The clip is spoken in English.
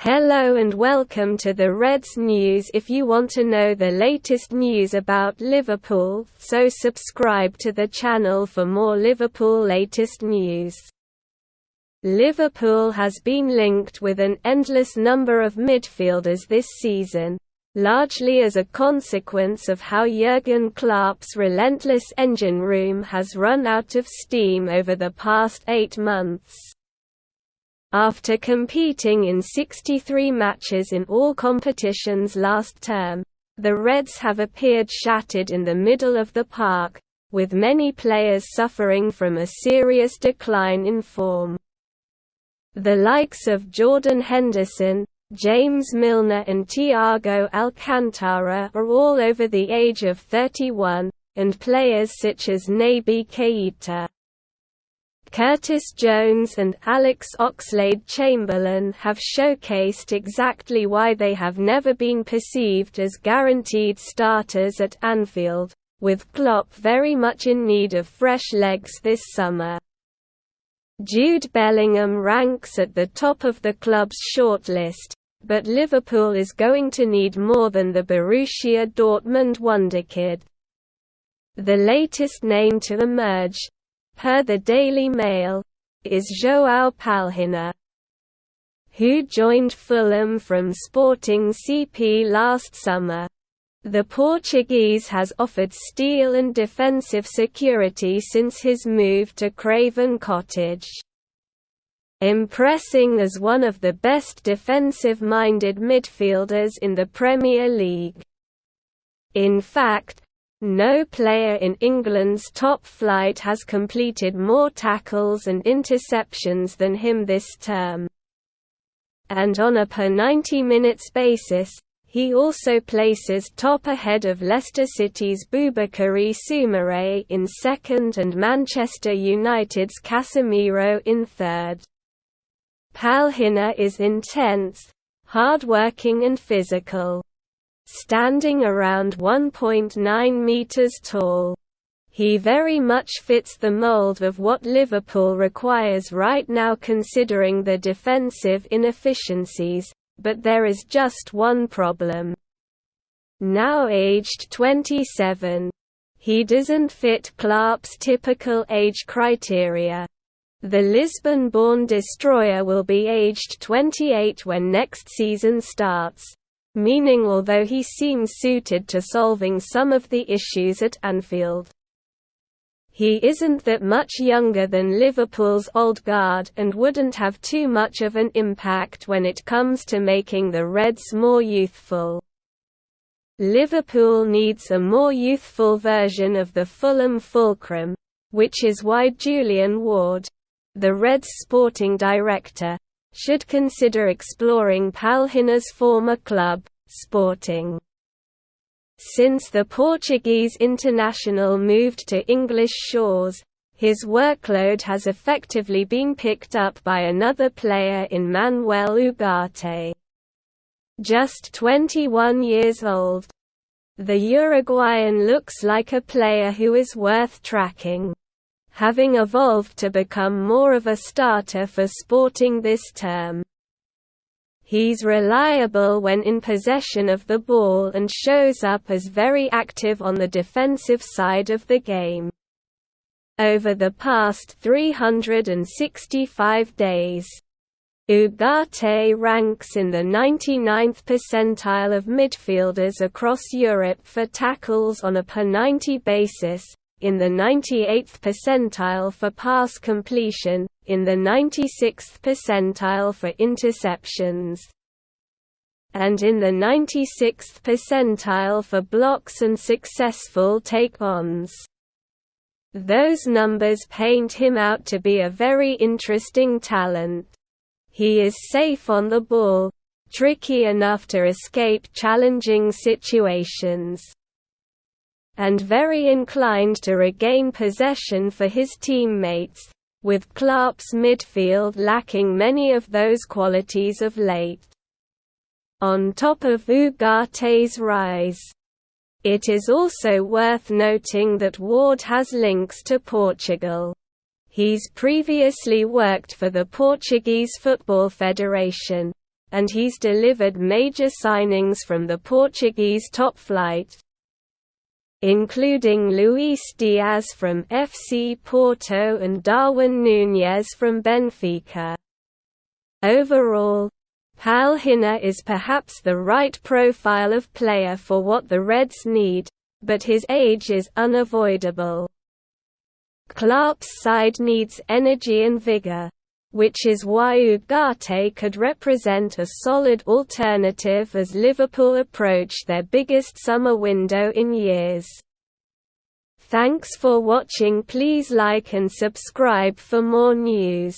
Hello and welcome to the Reds News. If you want to know the latest news about Liverpool, so subscribe to the channel for more Liverpool latest news. Liverpool has been linked with an endless number of midfielders this season, largely as a consequence of how Jürgen Klopp's relentless engine room has run out of steam over the past 8 months. After competing in 63 matches in all competitions last term, the Reds have appeared shattered in the middle of the park, with many players suffering from a serious decline in form. The likes of Jordan Henderson, James Milner and Thiago Alcantara are all over the age of 31, and players such as Naby Keita, Curtis Jones and Alex Oxlade-Chamberlain have showcased exactly why they have never been perceived as guaranteed starters at Anfield, with Klopp very much in need of fresh legs this summer. Jude Bellingham ranks at the top of the club's shortlist, but Liverpool is going to need more than the Borussia Dortmund wonderkid. The latest name to emerge, per the Daily Mail, is Joao Palhinha, who joined Fulham from Sporting CP last summer. The Portuguese has offered steel and defensive security since his move to Craven Cottage, impressing as one of the best defensive-minded midfielders in the Premier League. In fact, no player in England's top flight has completed more tackles and interceptions than him this term. And on a per 90 minutes basis, he also places top ahead of Leicester City's Boubakary Soumaré in second and Manchester United's Casemiro in third. Palhinha is intense, hard-working and physical. Standing around 1.9 meters tall, he very much fits the mold of what Liverpool requires right now considering the defensive inefficiencies, but there is just one problem. Now aged 27, he doesn't fit Klopp's typical age criteria. The Lisbon-born destroyer will be aged 28 when next season starts, meaning although he seems suited to solving some of the issues at Anfield, he isn't that much younger than Liverpool's old guard and wouldn't have too much of an impact when it comes to making the Reds more youthful. Liverpool needs a more youthful version of the Fulham fulcrum, which is why Julian Ward, the Reds sporting director, should consider exploring Palhinha's former club, Sporting. Since the Portuguese international moved to English shores, his workload has effectively been picked up by another player in Manuel Ugarte. Just 21 years old, the Uruguayan looks like a player who is worth tracking, having evolved to become more of a starter for Sporting this term. He's reliable when in possession of the ball and shows up as very active on the defensive side of the game. Over the past 365 days, Ugarte ranks in the 99th percentile of midfielders across Europe for tackles on a per 90 basis, in the 98th percentile for pass completion, in the 96th percentile for interceptions, and in the 96th percentile for blocks and successful take-ons. Those numbers paint him out to be a very interesting talent. He is safe on the ball, tricky enough to escape challenging situations, and very inclined to regain possession for his teammates, with Klopp's midfield lacking many of those qualities of late. On top of Ugarte's rise, it is also worth noting that Ward has links to Portugal. He's previously worked for the Portuguese Football Federation, and he's delivered major signings from the Portuguese top flight, including Luis Diaz from FC Porto and Darwin Núñez from Benfica. Overall, Palhinha is perhaps the right profile of player for what the Reds need, but his age is unavoidable. Klopp's side needs energy and vigour, which is why Ugarte could represent a solid alternative as Liverpool approach their biggest summer window in years. Thanks for watching. Please like and subscribe for more news.